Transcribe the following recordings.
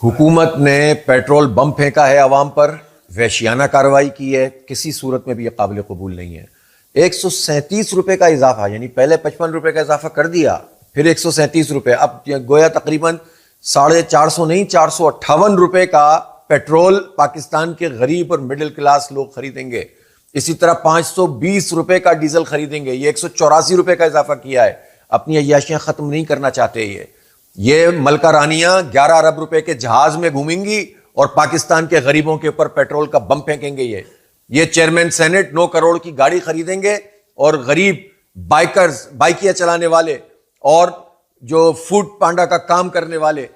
حکومت نے پیٹرول بم پھینکا ہے عوام پر، وحشیانہ کارروائی کی ہے، کسی صورت میں بھی یہ قابل قبول نہیں ہے۔ 137 روپے کا اضافہ، یعنی پہلے 55 روپے کا اضافہ کر دیا، پھر 137 روپے، اب گویا تقریباً 450 نہیں 458 روپے کا پیٹرول پاکستان کے غریب اور مڈل کلاس لوگ خریدیں گے۔ اسی طرح 520 روپے کا ڈیزل خریدیں گے۔ یہ 184 روپے کا اضافہ کیا ہے۔ اپنی عیاشیاں ختم نہیں کرنا چاہتے یہ ملکہ رانیاں 11 ارب روپے کے جہاز میں گھومیں گی اور پاکستان کے غریبوں کے اوپر پیٹرول کا بم پھینکیں گے۔ یہ چیئرمین سینٹ 9 کروڑ کی گاڑی خریدیں گے اور غریب بائکرز، بائکیاں چلانے والے اور جو فوڈ پانڈا کا کام کرنے والے،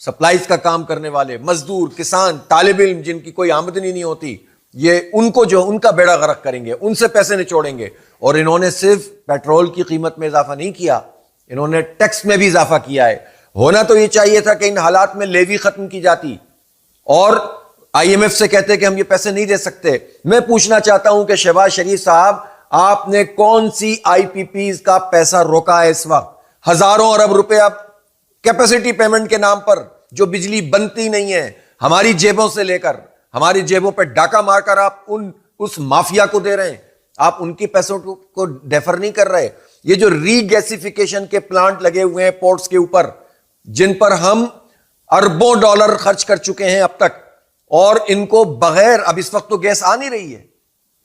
سپلائز کا کام کرنے والے، مزدور، کسان، طالب علم جن کی کوئی آمدنی نہیں ہوتی، یہ ان کو جو ان کا بیڑا غرق کریں گے، ان سے پیسے نچوڑیں گے۔ اور انہوں نے صرف پیٹرول کی قیمت میں اضافہ نہیں کیا، انہوں نے ٹیکس میں بھی اضافہ کیا ہے۔ ہونا تو یہ چاہیے تھا کہ ان حالات میں لیوی ختم کی جاتی اور آئی ایم ایف سے کہتے کہ ہم یہ پیسے نہیں دے سکتے۔ میں پوچھنا چاہتا ہوں کہ شہباز شریف صاحب، آپ نے کون سی آئی پی پیز کا پیسہ روکا ہے اس وقت؟ ہزاروں ارب روپے اب کیپیسٹی پیمنٹ کے نام پر جو بجلی بنتی نہیں ہے، ہماری جیبوں سے لے کر، ہماری جیبوں پہ ڈاکہ مار کر آپ اس مافیا کو دے رہے ہیں۔ آپ ان کے پیسوں کو ڈیفر نہیں کر رہے۔ یہ جو ری گیسیفیکیشن کے پلانٹ لگے ہوئے ہیں پورٹس کے اوپر، جن پر ہم اربوں ڈالر خرچ کر چکے ہیں اب تک، اور ان کو بغیر، اب اس وقت تو گیس آ نہیں رہی ہے،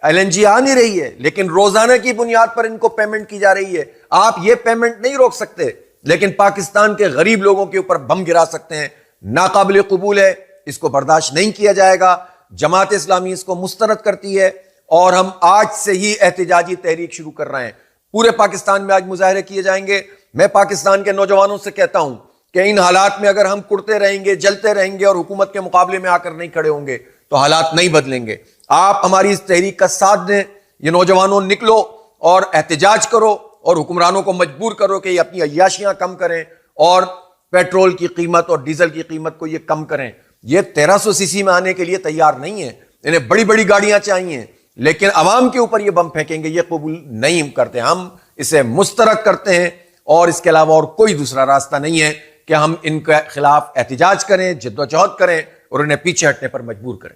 ایل این جی آ نہیں رہی ہے، لیکن روزانہ کی بنیاد پر ان کو پیمنٹ کی جا رہی ہے۔ آپ یہ پیمنٹ نہیں روک سکتے، لیکن پاکستان کے غریب لوگوں کے اوپر بم گرا سکتے ہیں۔ ناقابل قبول ہے، اس کو برداشت نہیں کیا جائے گا۔ جماعت اسلامی اس کو مسترد کرتی ہے اور ہم آج سے ہی احتجاجی تحریک شروع کر رہے ہیں۔ پورے پاکستان میں آج مظاہرے کیے جائیں گے۔ میں پاکستان کے نوجوانوں سے کہتا ہوں کہ ان حالات میں اگر ہم کڑتے رہیں گے، جلتے رہیں گے اور حکومت کے مقابلے میں آ کر نہیں کھڑے ہوں گے تو حالات نہیں بدلیں گے۔ آپ ہماری اس تحریک کا ساتھ دیں۔ یہ نوجوانوں نکلو اور احتجاج کرو اور حکمرانوں کو مجبور کرو کہ یہ اپنی عیاشیاں کم کریں اور پیٹرول کی قیمت اور ڈیزل کی قیمت کو یہ کم کریں۔ یہ 1300 سی سی میں آنے کے لیے تیار نہیں ہیں، انہیں بڑی بڑی گاڑیاں چاہیے، لیکن عوام کے اوپر یہ بم پھینکیں گے، یہ قبول نہیں کرتے۔ ہم اسے مسترد کرتے ہیں اور اس کے علاوہ اور کوئی دوسرا راستہ نہیں ہے کہ ہم ان کے خلاف احتجاج کریں، جد و جہد کریں اور انہیں پیچھے ہٹنے پر مجبور کریں۔